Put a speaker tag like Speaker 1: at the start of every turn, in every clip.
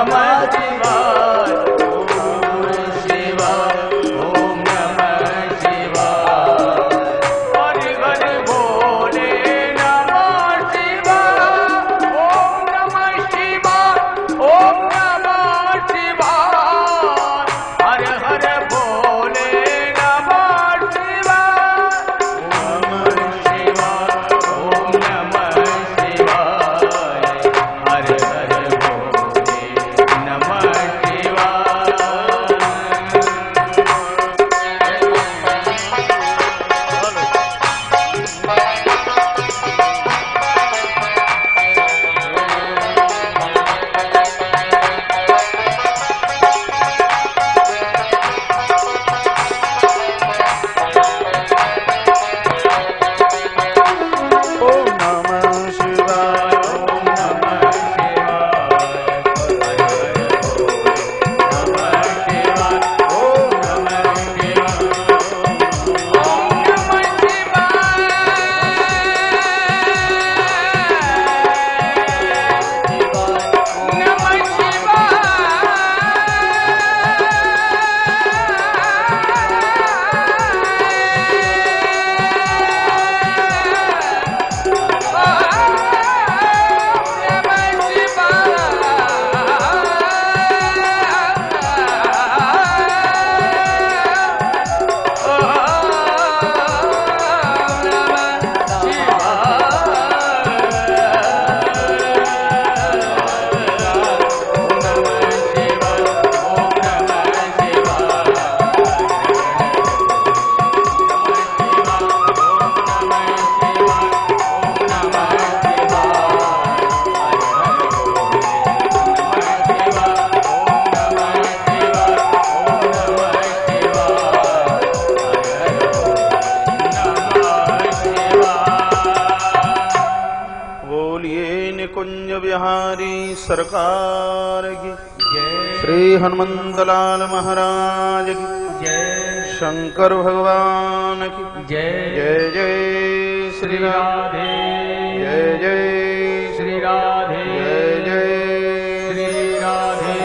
Speaker 1: नमः शिवाय, ओम शिवाय, ओम नमः शिवाय। हरि हरि बोले नमः शिवाय, ओम नमः शिवाय, ओम नमः शिवाय। हर हर बोले नमः शिवाय, ओम शिवाय, ओम नमः शिवाय। हर हर बोले नमः शिवाय।
Speaker 2: ओम नमः शिवाय,
Speaker 1: ओम नमः शिवाय, हर हर बोले नमः शिवाय, ओम नमः शिवाय, ओम नमः
Speaker 2: निकुंज बिहारी सरकार की श्री हनुमंतलाल महाराज की
Speaker 1: जय
Speaker 2: शंकर भगवान की
Speaker 1: जय
Speaker 2: जय जय श्री राधे जय जय
Speaker 1: श्री राधे
Speaker 2: जय जय
Speaker 1: श्री राधे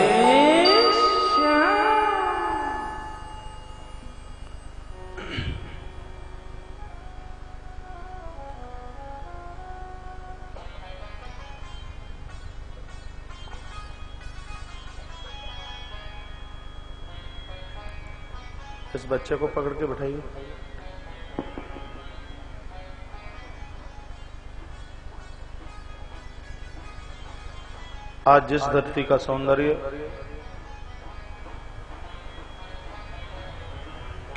Speaker 2: इस बच्चे को पकड़ के बैठाइए। आज जिस धरती का सौंदर्य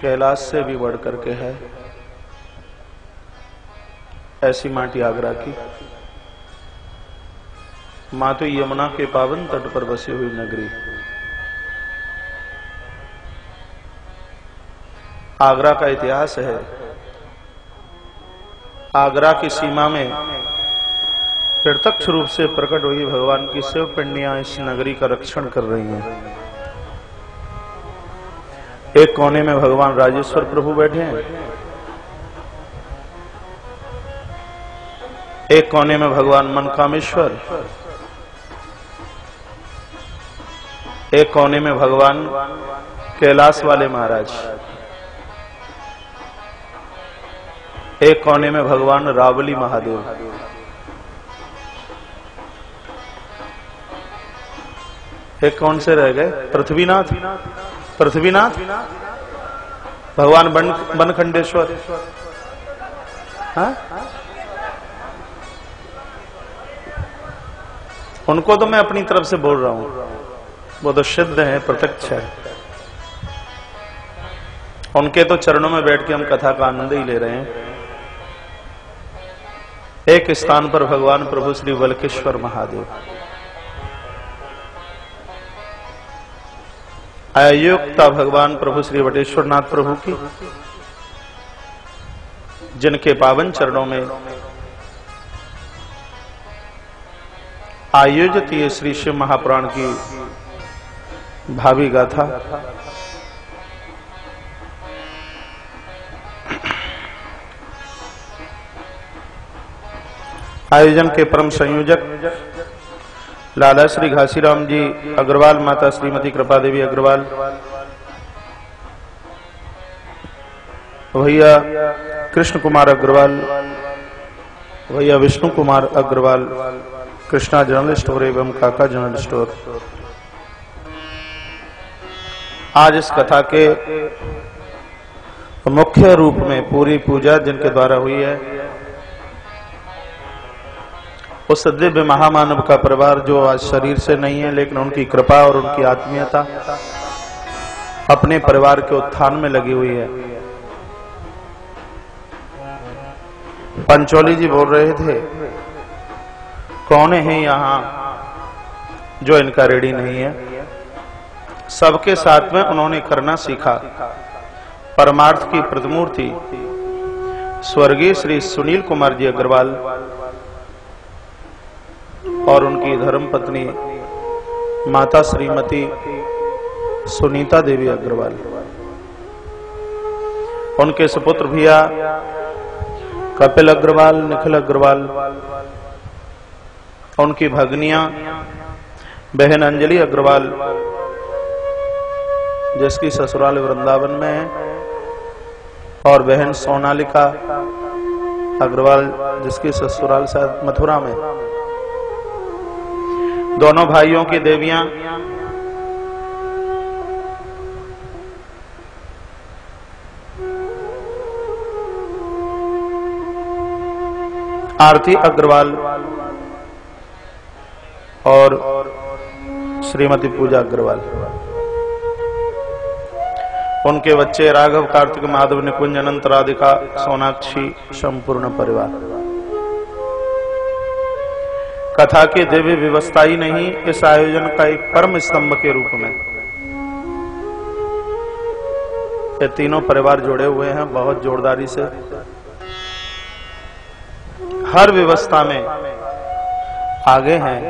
Speaker 2: कैलाश से भी बढ़ करके है, ऐसी माटी आगरा की मातो यमुना के पावन तट पर बसी हुई नगरी आगरा का इतिहास है। आगरा की सीमा में प्रत्यक्ष रूप से प्रकट हुई भगवान की शिव पिंडियां इस नगरी का रक्षण कर रही हैं। एक कोने में भगवान राजेश्वर प्रभु बैठे हैं, एक कोने में भगवान मनकामेश्वर, एक कोने में भगवान कैलाश वाले महाराज, एक कोने में भगवान रावली महादेव, एक कौन से रह गए? पृथ्वीनाथ, पृथ्वीनाथ भगवान बनखंडेश्वर। हाँ? उनको तो मैं अपनी तरफ से बोल रहा हूं, वो तो सिद्ध है, प्रत्यक्ष है। उनके तो चरणों में बैठ के हम कथा का आनंद ही ले रहे हैं। एक स्थान पर भगवान प्रभु श्री बलकेश्वर महादेव, आयुक्ता भगवान प्रभु श्री वटेश्वरनाथ प्रभु की, जिनके पावन चरणों में आयोजित ये श्री शिव महापुराण की भावी गाथा आयोजन के परम संयोजक लाला श्री घासीराम जी अग्रवाल, माता श्रीमती कृपा देवी अग्रवाल, भैया कृष्ण कुमार अग्रवाल, भैया विष्णु कुमार अग्रवाल, कृष्णा जनरल स्टोर एवं काका जनरल स्टोर। आज इस कथा के मुख्य रूप में पूरी पूजा जिनके द्वारा हुई है, उस दिव्य महामानव का परिवार जो आज शरीर से नहीं है, लेकिन उनकी कृपा और उनकी आत्मीयता अपने परिवार के उत्थान में लगी हुई है। पंचोली जी बोल रहे थे, कौन है यहाँ जो इनका रेडी नहीं है। सबके साथ में उन्होंने करना सीखा। परमार्थ की प्रतिमूर्ति स्वर्गीय श्री सुनील कुमार जी अग्रवाल और उनकी धर्मपत्नी माता श्रीमती सुनीता देवी अग्रवाल, उनके सुपुत्र भैया कपिल अग्रवाल, निखिल अग्रवाल, उनकी भगनियां बहन अंजलि अग्रवाल जिसकी ससुराल वृंदावन में है, और बहन सोनालिका अग्रवाल जिसकी ससुराल शायद मथुरा में। दोनों भाइयों की देवियां आरती अग्रवाल और श्रीमती पूजा अग्रवाल, उनके बच्चे राघव, कार्तिक, माधव, निकुंज, अनंत, राधिका, सोनाक्षी, संपूर्ण परिवार। कथा की दिव्य व्यवस्था ही नहीं, इस आयोजन का एक परम स्तंभ के रूप में ये तीनों परिवार जुड़े हुए हैं बहुत जोरदारी से। हर व्यवस्था में आगे हैं।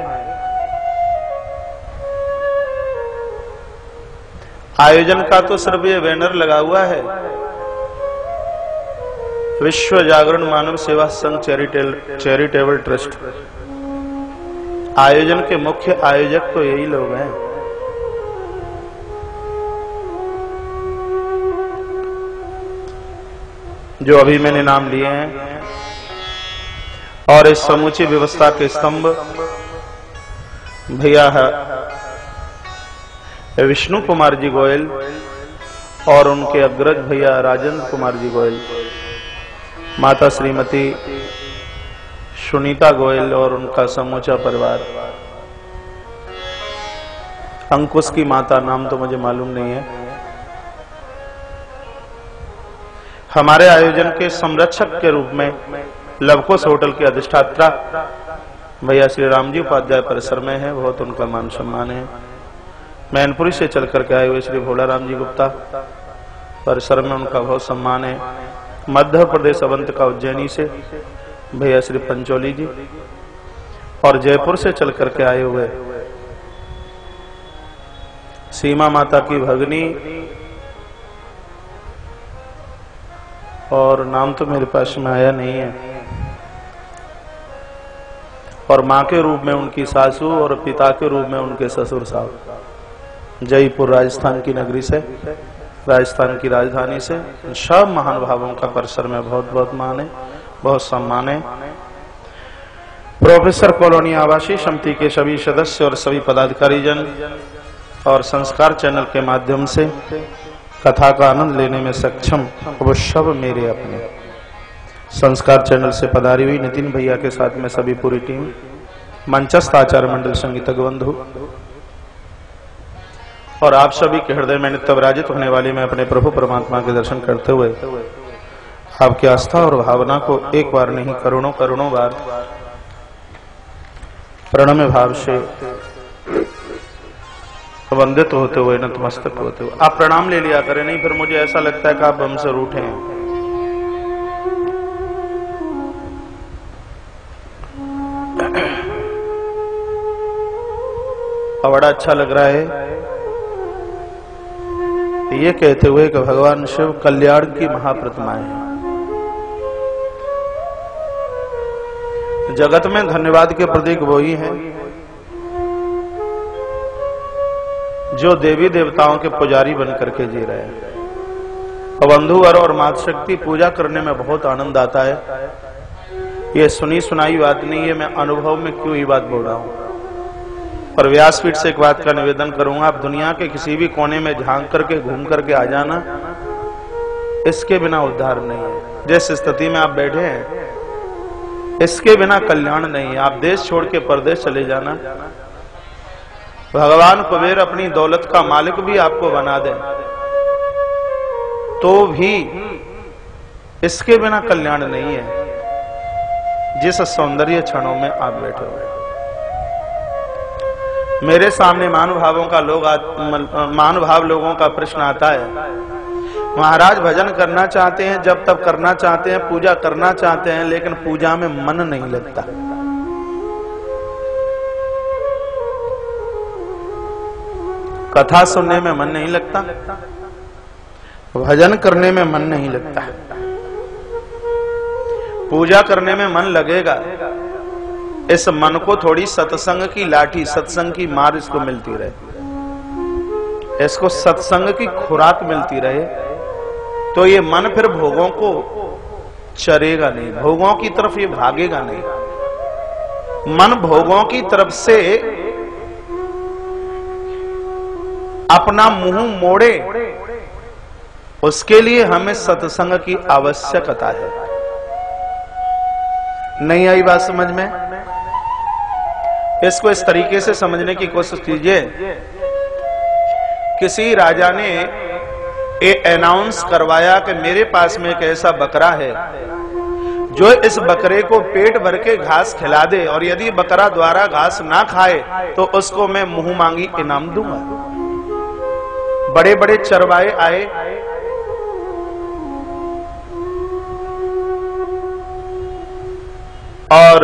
Speaker 2: आयोजन का तो सिर्फ ये बैनर लगा हुआ है, विश्व जागरण मानव सेवा संघ चैरिटेबल ट्रस्ट। आयोजन के मुख्य आयोजक तो यही लोग हैं। जो अभी मैंने नाम लिए हैं, और इस समूची व्यवस्था के स्तंभ भैया है विष्णु कुमार जी गोयल और उनके अग्रज भैया राजेंद्र कुमार जी गोयल, माता श्रीमती सुनीता गोयल और उनका समूचा परिवार। अंकुश की माता, नाम तो मुझे मालूम नहीं है। हमारे आयोजन के संरक्षक के रूप में लवकुश होटल की अधिष्ठात्रा भैया श्री राम जी उपाध्याय परिसर में है, बहुत उनका मान सम्मान है। मैनपुरी से चल करके आए हुए श्री भोला राम जी गुप्ता परिसर में उनका बहुत सम्मान है। मध्य प्रदेश अवंत का उज्जैनी से भैया श्री पंचोली जी, और जयपुर से चल करके आए हुए सीमा माता की भगनी, और नाम तो मेरे पास में आया नहीं है, और मां के रूप में उनकी सासू और पिता के रूप में उनके ससुर साहब। जयपुर राजस्थान की नगरी से, राजस्थान की राजधानी से सब महानुभावों का परिसर में बहुत बहुत मान है, बहुत सम्मान है। प्रोफेसर कॉलोनी आवासीय समिति के सभी सदस्य और सभी पदाधिकारी जन और संस्कार चैनल के माध्यम से कथा का आनंद लेने में सक्षम, वो सब मेरे अपने। संस्कार चैनल से पधारी हुई नितिन भैया के साथ में सभी पूरी टीम, मंचस्थ आचार्य मंडल संगीतज्ञ बंधु और आप सभी के हृदय में नित्य विराजित होने वाली मैं अपने प्रभु परमात्मा के दर्शन करते हुए आपकी आस्था और भावना को एक बार नहीं करोड़ों करोड़ों बार प्रणम्य भाव से वंदित होते हुए, नतमस्तक होते हुए आप प्रणाम ले लिया करें, नहीं फिर मुझे ऐसा लगता है कि आप हमसे रूठे हैं। बड़ा अच्छा लग रहा है ये कहते हुए कि भगवान शिव कल्याण की महाप्रतिमाएं हैं। जगत में धन्यवाद के प्रतीक वो ही हैं जो देवी देवताओं के पुजारी बन करके जी रहे हैं। बंधुवर और मातृशक्ति पूजा करने में बहुत आनंद आता है। ये सुनी सुनाई बात नहीं है, मैं अनुभव में क्यों ये बात बोल रहा हूं। और व्यासपीठ से एक बात का निवेदन करूंगा, आप दुनिया के किसी भी कोने में झांक करके घूम करके आ जाना, इसके बिना उद्धार नहीं है। जिस स्थिति में आप बैठे हैं, इसके बिना कल्याण नहीं है। आप देश छोड़ के परदेश चले जाना, भगवान कुबेर अपनी दौलत का मालिक भी आपको बना दे, तो भी इसके बिना कल्याण नहीं है। जिस सौंदर्य क्षणों में आप बैठे हुए, मेरे सामने महानुभाव लोगों का प्रश्न आता है, महाराज भजन करना चाहते हैं, जब तब करना चाहते हैं, पूजा करना चाहते हैं, लेकिन पूजा में मन नहीं लगता। कथा सुनने में मन नहीं लगता, भजन करने में मन नहीं लगता। पूजा करने में मन लगेगा। इस मन को थोड़ी सत्संग की लाठी, सत्संग की मार इसको मिलती रहे, इसको सत्संग की खुराक मिलती रहे, तो ये मन फिर भोगों को चरेगा नहीं, भोगों की तरफ ये भागेगा नहीं। मन भोगों की तरफ से अपना मुंह मोड़े, उसके लिए हमें सत्संग की आवश्यकता है। नहीं आई बात समझ में? इसको इस तरीके से समझने की कोशिश कीजिए। किसी राजा ने ये अनाउंस करवाया कि मेरे पास में एक ऐसा बकरा है जो इस बकरे को पेट भर के घास खिला दे, और यदि बकरा द्वारा घास ना खाए तो उसको मैं मुंह मांगी इनाम दूंगा। बड़े बड़े चरवाहे आए, और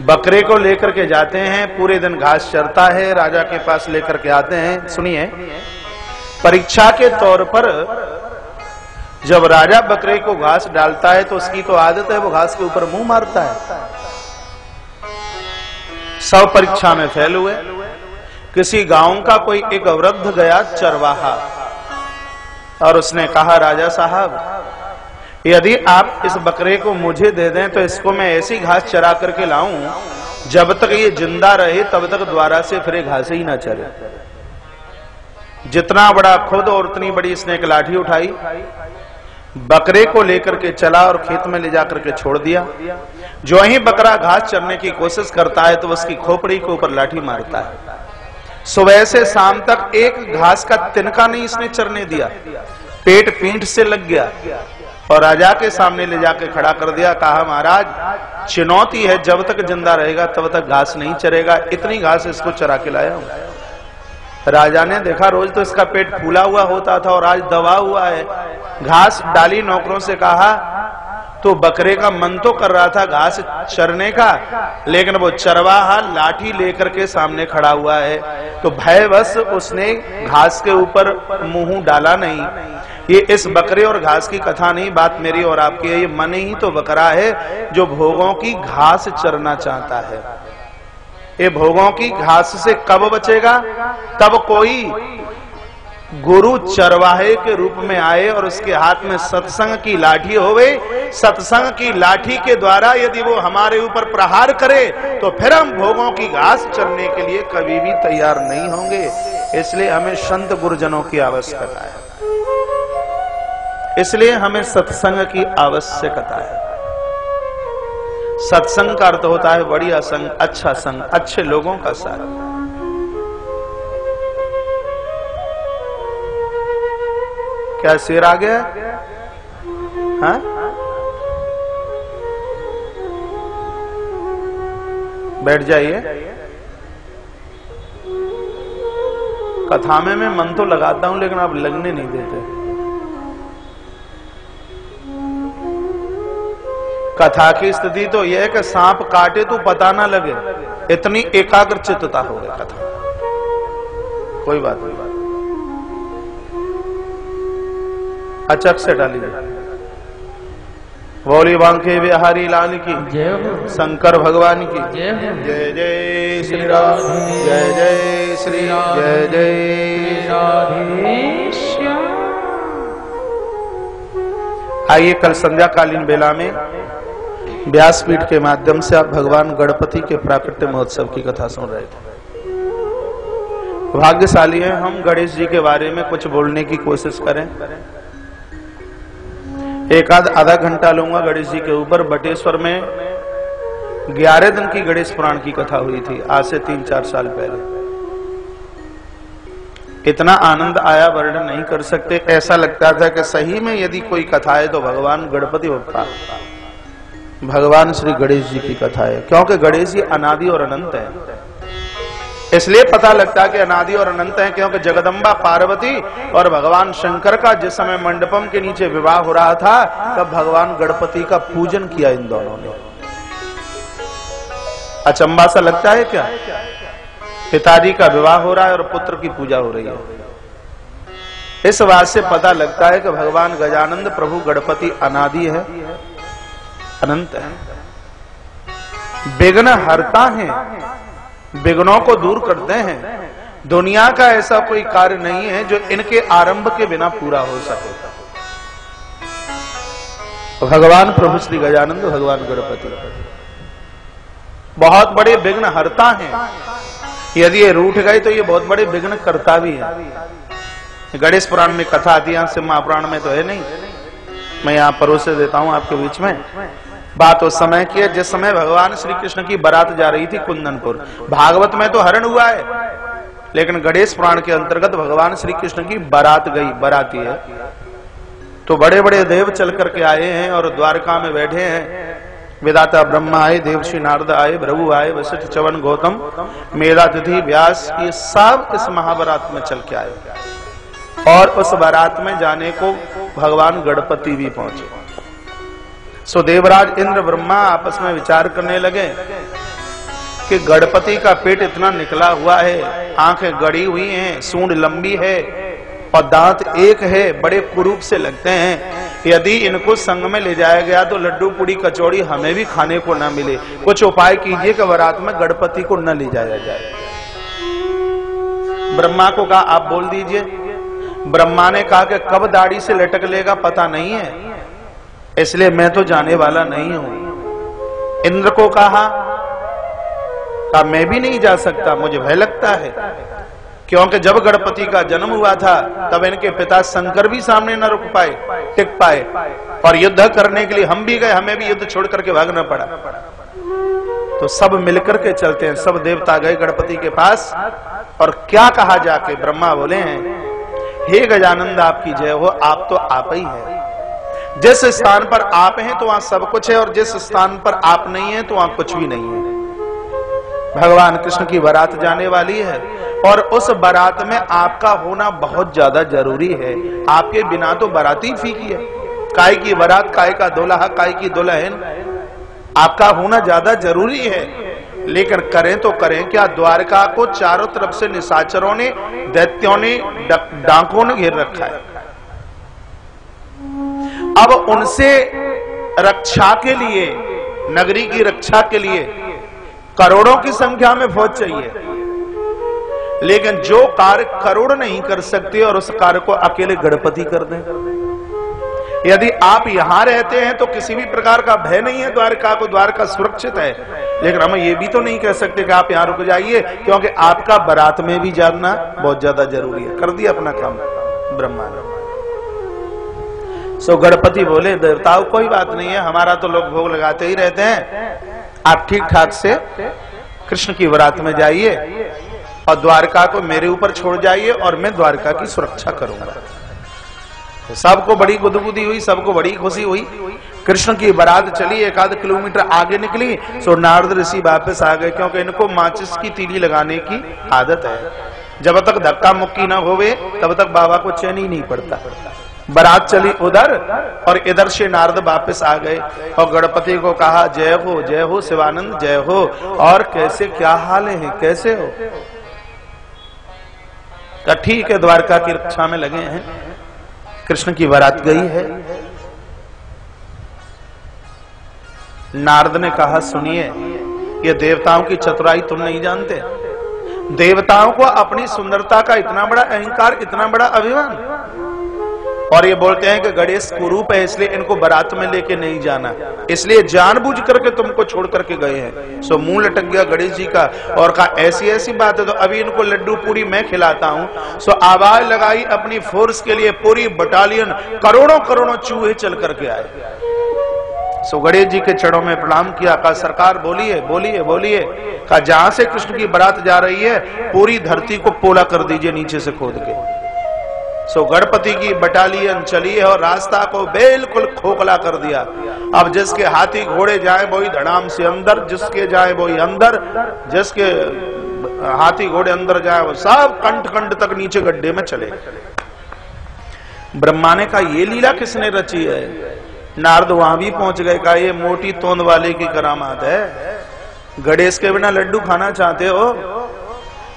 Speaker 2: बकरे को लेकर के जाते हैं, पूरे दिन घास चरता है, राजा के पास लेकर के आते हैं। सुनिए, परीक्षा के तौर पर जब राजा बकरे को घास डालता है तो उसकी तो आदत है वो घास के ऊपर मुंह मारता है। सब परीक्षा में फेल हुए। किसी गांव का कोई एक वृद्ध गया चरवाहा, और उसने कहा, राजा साहब, यदि आप इस बकरे को मुझे दे दें तो इसको मैं ऐसी घास चरा करके लाऊं, जब तक ये जिंदा रहे तब तक द्वारा से फिर घास ही ना चरे। जितना बड़ा खुद और उतनी बड़ी इसने एक लाठी उठाई, बकरे को लेकर के चला और खेत में ले जाकर के छोड़ दिया। जो ही बकरा घास चरने की कोशिश करता है तो उसकी खोपड़ी के ऊपर लाठी मारता है। सुबह से शाम तक एक घास का तिनका नहीं इसने चरने दिया, पेट पीठ से लग गया, और राजा के सामने ले जाके खड़ा कर दिया। कहा, महाराज, चुनौती है, जब तक जिंदा रहेगा तब तक घास नहीं चरेगा, इतनी घास इसको चरा के लाया हूं। राजा ने देखा रोज तो इसका पेट फूला हुआ होता था और आज दबा हुआ है। घास डाली, नौकरों से कहा, तो बकरे का मन तो कर रहा था घास चरने का, लेकिन वो चरवाहा लाठी लेकर के सामने खड़ा हुआ है, तो भयवश उसने घास के ऊपर मुंह डाला नहीं। ये इस बकरे और घास की कथा नहीं, बात मेरी और आपकी है। ये मन ही तो बकरा है जो भोगों की घास चरना चाहता है। ये भोगों की घास से कब बचेगा? तब कोई गुरु चरवाहे के रूप में आए और उसके हाथ में सत्संग की लाठी होवे। सत्संग की लाठी के द्वारा यदि वो हमारे ऊपर प्रहार करे तो फिर हम भोगों की घास चरने के लिए कभी भी तैयार नहीं होंगे। इसलिए हमें संत गुरुजनों की आवश्यकता है, इसलिए हमें सत्संग की आवश्यकता है। सत्संग का अर्थ होता है बढ़िया संग, अच्छा संग, अच्छे लोगों का साथ। क्या शेर आ गया? हाँ? बैठ जाइए। कथा में मैं मन तो लगाता हूं लेकिन आप लगने नहीं देते। कथा की स्थिति तो यह है कि सांप काटे तो पता ना लगे, इतनी एकाग्रचित्तता हो गई कथा। कोई बात नहीं, अचक से डालिए। बोली बांके बिहारी लाल की जय, शंकर भगवान की जय। जय जय श्री राम, जय जय श्री जय जय
Speaker 1: राधे श्याम।
Speaker 2: आइए कल संध्याकालीन बेला में व्यासपीठ के माध्यम से आप भगवान गणपति के प्राकट्य महोत्सव की कथा सुन रहे थे। भाग्यशाली हैं हम, गणेश जी के बारे में कुछ बोलने की कोशिश करें। एक आधा घंटा लूंगा गणेश जी के ऊपर। बटेश्वर में 11 दिन की गणेश पुराण की कथा हुई थी, आज से 3-4 साल पहले। इतना आनंद आया, वर्णन नहीं कर सकते। ऐसा लगता था कि सही में यदि कोई कथा है तो भगवान गणपति बप्पा, भगवान श्री गणेश जी की कथा है, क्योंकि गणेश जी अनादि और अनंत है। इसलिए पता लगता है कि अनादि और अनंत है, क्योंकि जगदम्बा पार्वती और भगवान शंकर का जिस समय मंडपम के नीचे विवाह हो रहा था, तब भगवान गणपति का पूजन किया इन दोनों ने। अचंबा सा लगता है क्या? पिताजी का विवाह हो रहा है और पुत्र की पूजा हो रही है। इस बात से पता लगता है कि भगवान गजानंद प्रभु गणपति अनादि है, अनंत है, विघ्न हरता है, विघ्नों को दूर करते हैं। दुनिया का ऐसा कोई कार्य नहीं है जो इनके आरंभ के बिना पूरा हो सके। भगवान प्रभु श्री गजानंद भगवान गणपति बहुत बड़े विघ्न हरता हैं। यदि ये रूठ गए तो ये बहुत बड़े विघ्न करता भी है। गणेश पुराण में कथा आती है, सिम्हा पुराण में तो है नहीं। मैं यहाँ परोसे देता हूँ आपके बीच में। बात उस समय की है जिस समय भगवान श्री कृष्ण की बारात जा रही थी कुंदनपुर। भागवत में तो हरण हुआ है, लेकिन गणेश पुराण के अंतर्गत भगवान श्री कृष्ण की बारात गई, बाराती है। तो बड़े बड़े देव चल करके आए हैं और द्वारका में बैठे हैं। वेदाता ब्रह्मा आए, देवश्री नारद आए, भृगु आए, वशिष्ठ च्यवन गौतम, मेधातिथि व्यास, ये सब इस महाबारात में चल के आए। और उस बारात में जाने को भगवान गणपति भी पहुंचे। सो देवराज इंद्र ब्रह्मा आपस में विचार करने लगे कि गणपति का पेट इतना निकला हुआ है, आंखें गड़ी हुई हैं, सूंड लंबी है और दांत एक है, बड़े कुरूप से लगते हैं। यदि इनको संग में ले जाया गया तो लड्डू पूड़ी कचौड़ी हमें भी खाने को न मिले। कुछ उपाय कीजिए कि बारात में गणपति को न ले जाया जाए। ब्रह्मा को कहा आप बोल दीजिए। ब्रह्मा ने कहा कि कब दाढ़ी से लटक लेगा पता नहीं है, इसलिए मैं तो जाने वाला नहीं हूं। इंद्र को कहा मैं भी नहीं जा सकता, मुझे भय लगता है, क्योंकि जब गणपति का जन्म हुआ था तब इनके पिता शंकर भी सामने न रुक पाए, टिक पाए, और युद्ध करने के लिए हम भी गए, हमें भी युद्ध छोड़ करके भागना पड़ा। तो सब मिलकर के चलते हैं। सब देवता गए गणपति के पास और क्या कहा जाके? ब्रह्मा बोले हैं हे गजानंद आपकी जय हो, आप तो आप ही है। जिस स्थान पर आप हैं तो वहां सब कुछ है, और जिस स्थान पर आप नहीं है तो वहां कुछ भी नहीं है। भगवान कृष्ण की बारात जाने वाली है और उस बारात में आपका होना बहुत ज्यादा जरूरी है। आपके बिना तो बाराती फीकी है। काय की बारात, काय का दूल्हा, काय की दुल्हन, आपका होना ज्यादा जरूरी है। लेकिन करें तो करें क्या? द्वारका को चारों तरफ से निशाचरों ने, दैत्यों ने, डांकों ने घेर रखा है। अब उनसे रक्षा के लिए, नगरी की रक्षा के लिए करोड़ों की संख्या में फौज चाहिए, लेकिन जो कार्य करोड़ नहीं कर सकते और उस कार्य को अकेले गणपति कर दें। यदि आप यहां रहते हैं तो किसी भी प्रकार का भय नहीं है द्वारका को, द्वारका सुरक्षित है। लेकिन हम ये भी तो नहीं कह सकते कि आप यहां रुक जाइए, क्योंकि आपका बारात में भी जाना बहुत ज्यादा जरूरी है। कर दिया अपना काम ब्रह्मा ने। सो गणपति बोले देवताओं कोई बात नहीं है, हमारा तो लोग भोग लगाते ही रहते हैं, आप ठीक ठाक से कृष्ण की बारात में जाइए और द्वारका को मेरे ऊपर छोड़ जाइए और मैं द्वारका की सुरक्षा करूंगा। तो सबको बड़ी गुदगुदी हुई, सबको बड़ी खुशी हुई। कृष्ण की बारात चली, 1 किलोमीटर आगे निकली, सो नारद ऋषि वापस आ गए, क्योंकि इनको माचिस की तीली लगाने की आदत है। जब तक धक्का मुक्की न होवे तब तक बाबा को चैन ही नहीं पड़ता। बारात चली उधर और इधर से नारद वापस आ गए और गणपति को कहा जय हो शिवानंद जय हो, और कैसे क्या हाल है, कैसे हो? तो ठीक है, द्वारका की रक्षा में लगे हैं। कृष्ण की बारात गई है। नारद ने कहा सुनिए, ये देवताओं की चतुराई तुम नहीं जानते। देवताओं को अपनी सुंदरता का इतना बड़ा अहंकार, इतना बड़ा अभिमान, और ये बोलते हैं कि गणेश कुरूप है इसलिए इनको बारात में लेके नहीं जाना, इसलिए जानबूझ करके तुमको छोड़ करके गए हैं। सो मुंह लटक गया गणेश जी का और कहा ऐसी ऐसी बात है तो अभी इनको लड्डू पूरी मैं खिलाता हूं। सो आवाज लगाई अपनी फोर्स के लिए, पूरी बटालियन, करोड़ों करोड़ों चूहे चल करके आए। सो गणेश जी के चरणों में प्रणाम किया, कहा सरकार बोलिए बोलिए बोलिए। कहा जहां से कृष्ण की बारात जा रही है पूरी धरती को पोला कर दीजिए नीचे से खोद के। सो गणपति की बटालियन चली है और रास्ता को बिल्कुल खोखला कर दिया। अब जिसके हाथी घोड़े जाए वही धड़ाम से अंदर, जिसके जाए वही अंदर, जिसके हाथी घोड़े अंदर जाए वो सब कंठ कंठ तक नीचे गड्ढे में चले। ब्रह्मा ने कहा ये लीला किसने रची है? नारद वहां भी पहुंच गए, कहा ये मोटी तोंद वाले की करामात है। गणेश के बिना लड्डू खाना चाहते हो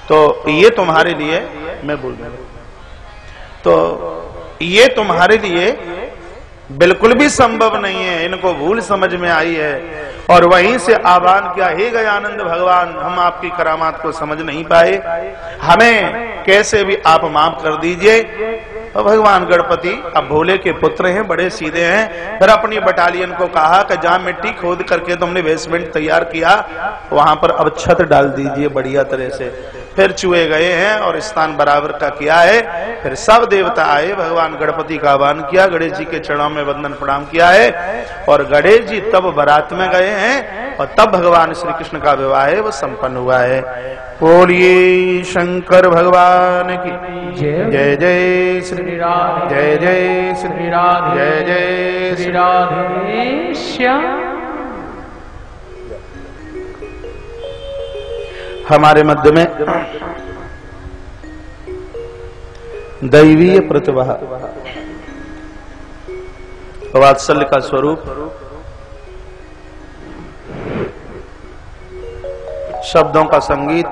Speaker 2: तो ये तुम्हारे लिए, मैं बोल रहा हूं, तो ये तुम्हारे लिए बिल्कुल भी संभव नहीं है। इनको भूल समझ में आई है और वहीं से आह्वान किया, हे गजानंद भगवान, हम आपकी करामात को समझ नहीं पाए, हमें कैसे भी आप माफ कर दीजिए। और भगवान गणपति अब भोले के पुत्र हैं, बड़े सीधे हैं। फिर अपनी बटालियन को कहा कि जहां मिट्टी खोद करके तुमने बेसमेंट तैयार किया वहां पर अब छत डाल दीजिए बढ़िया तरह से। फिर चूहे गए हैं और स्थान बराबर का किया है। फिर सब देवता आए, भगवान गणपति का आह्वान किया, गणेश जी के चरणों में वंदन प्रणाम किया है और गणेश जी तब बारात में गए हैं और तब भगवान श्री कृष्ण का विवाह है वो संपन्न हुआ है। बोलिए शंकर भगवान की जय जय श्री राधे, जय जय श्री राधे, जय जय श्री राधे श्याम। हमारे मध्य में दैवीय प्रतिभा, वात्सल्य का स्वरूप, शब्दों का संगीत,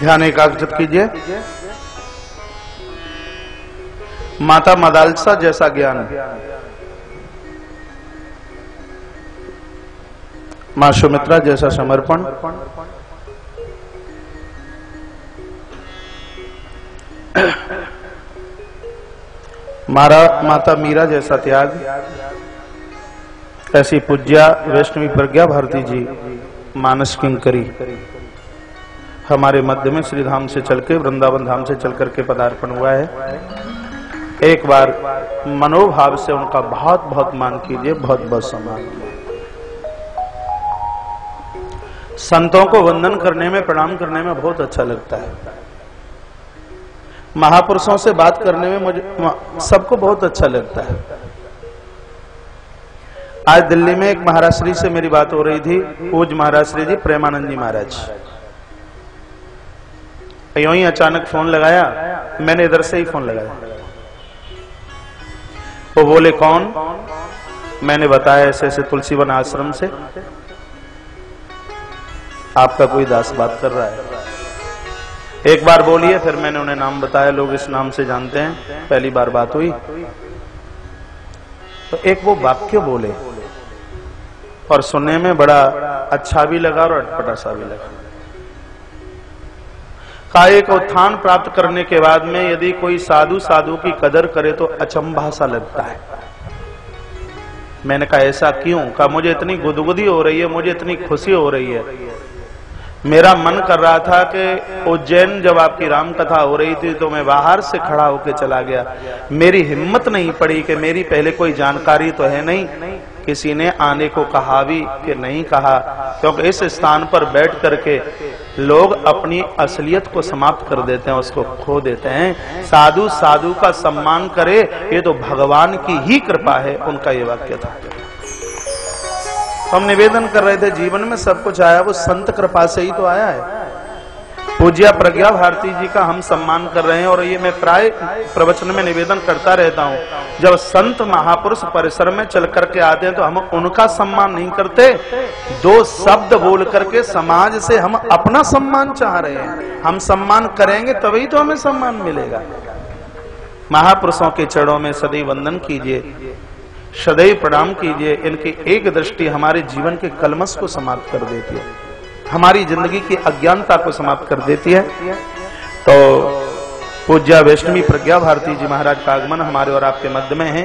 Speaker 2: ध्यान एकाग्रचित कीजिए। माता मदालसा जैसा ज्ञान, मां सुमित्रा जैसा समर्पण, माता मीरा जैसा त्याग, ऐसी पूज्या वैष्णवी प्रज्ञा भारती जी मानस किंकरी हमारे मध्य में श्री धाम से चल के, वृंदावन धाम से चल करके पदार्पण हुआ है। एक बार मनोभाव से उनका बहुत बहुत मान कीजिए, बहुत बहुत सम्मान। संतों को वंदन करने में, प्रणाम करने में बहुत अच्छा लगता है। महापुरुषों से बात करने में मुझे सबको बहुत अच्छा लगता है। आज दिल्ली में एक महाराज श्री से मेरी बात हो रही थी, पूज्य महाराज श्री जी प्रेमानंद जी महाराज। यूं ही अचानक फोन लगाया, मैंने इधर से ही फोन लगाया। वो बोले कौन? मैंने बताया ऐसे ऐसे तुलसीवन आश्रम से आपका कोई दास बात कर रहा है। एक बार बोलिए, फिर मैंने उन्हें नाम बताया, लोग इस नाम से जानते हैं, पहली बार बात हुई तो एक वो वाक्य बोले और सुनने में बड़ा अच्छा भी लगा और अटपटा सा भी लगा। काये को उत्थान प्राप्त करने के बाद में यदि कोई साधु साधु की कदर करे तो अचंभा सा लगता है। मैंने कहा ऐसा क्यों? कहा मुझे इतनी गुदगुदी हो रही है, मुझे इतनी खुशी हो रही है, मेरा मन कर रहा था कि उज्जैन जब आपकी राम कथा हो रही थी तो मैं बाहर से खड़ा होकर चला गया। मेरी हिम्मत नहीं पड़ी कि मेरी पहले कोई जानकारी तो है नहीं, किसी ने आने को कहा भी कि नहीं कहा, क्योंकि इस स्थान पर बैठ करके लोग अपनी असलियत को समाप्त कर देते हैं, उसको खो देते हैं। साधु साधु का सम्मान करे, ये तो भगवान की ही कृपा है, उनका ये वाक्य था। हम निवेदन कर रहे थे, जीवन में सब कुछ आया वो संत कृपा से ही तो आया है। पूज्य प्रज्ञा भारती जी का हम सम्मान कर रहे हैं और ये मैं प्राय प्रवचन में निवेदन करता रहता हूँ, जब संत महापुरुष परिसर में चल करके आते हैं तो हम उनका सम्मान नहीं करते, दो शब्द बोल करके समाज से हम अपना सम्मान चाह रहे हैं। हम सम्मान करेंगे तभी तो हमें सम्मान मिलेगा। महापुरुषों के चरणों में सदैव वंदन कीजिए, सदैव प्रणाम कीजिए। इनकी एक दृष्टि हमारे जीवन के कलमश को समाप्त कर देती है, हमारी जिंदगी की अज्ञानता को समाप्त कर देती है। तो पूज्य वैष्णवी प्रज्ञा भारती जी महाराज का आगमन हमारे और आपके मध्य में है।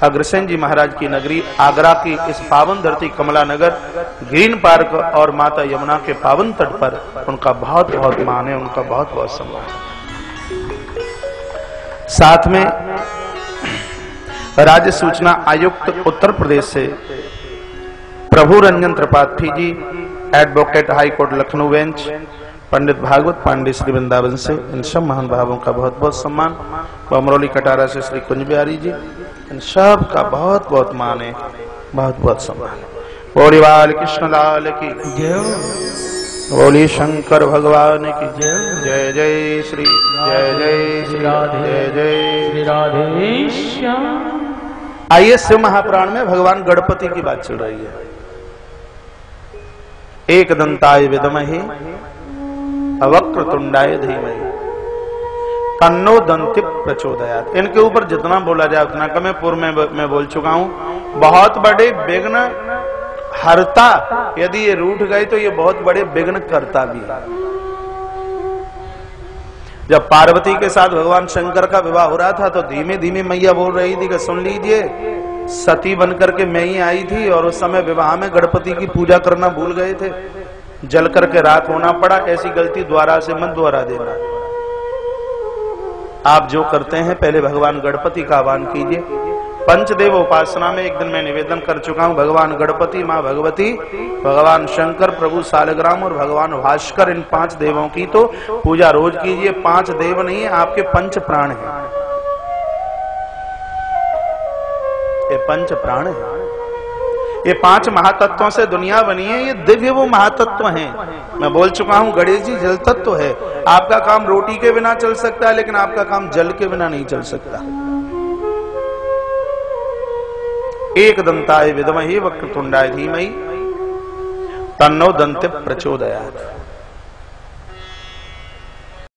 Speaker 2: अग्रसेन जी महाराज की नगरी आगरा की इस पावन धरती कमला नगर, ग्रीन पार्क और माता यमुना के पावन तट पर उनका बहुत बहुत मान है, उनका बहुत बहुत सम्मान है। साथ में राज्य सूचना आयुक्त उत्तर प्रदेश से Prabhu Ranjan Tripathi ji, advocate high court Lucknow bench, Pandit Bhagwat Pandey Shri Vrindavan से, इन सब महान भावों का बहुत बहुत सम्मान। अमरोली कटारा से श्री कुंज बिहारी जी, इन सब का बहुत बहुत मान है, बहुत बहुत सम्मान। बोली बाल कृष्ण लाल की जय, बोली शंकर भगवान की जय। जय जय श्री, जय जय श्री, जय जय श्री राधेश्याम। आइए, शिव महापुराण में भगवान गणपति की बात चल रही है। एक दंताय विद्महे वक्रतुंडाय धीमहि तन्नो दंति प्रचोदयात्। इनके ऊपर जितना बोला जाए उतना कम है। पूर्व में मैं बोल चुका हूं, बहुत बड़े विघ्न हरता, यदि ये रूठ गए तो ये बहुत बड़े विघ्न करता भी है। जब पार्वती के साथ भगवान शंकर का विवाह हो रहा था तो धीमे धीमे मैया बोल रही थी कि सुन लीजिए, सती बनकर के मैं ही आई थी और उस समय विवाह में गणपति की पूजा करना भूल गए थे, जल करके राख होना पड़ा। ऐसी गलती द्वारा से मत दोहरा देना। आप जो करते हैं पहले भगवान गणपति का आह्वान कीजिए। पंचदेव उपासना में एक दिन मैं निवेदन कर चुका हूं, भगवान गणपति, मां भगवती, भगवान शंकर, प्रभु सालग्राम और भगवान भास्कर, इन 5 देवों की तो पूजा रोज कीजिए। 5 देव नहीं है, आपके 5 प्राण हैं, ये 5 प्राण है। ये 5 महातत्वों से दुनिया बनी है, ये दिव्य वो महातत्व हैं। मैं बोल चुका हूं, गणेश जी जल तत्व है। आपका काम रोटी के बिना चल सकता है, लेकिन आपका काम जल के बिना नहीं चल सकता। एक दंताय विद्महे वक्रतुंडाय धीमहि तन्नो दंति प्रचोदयात्।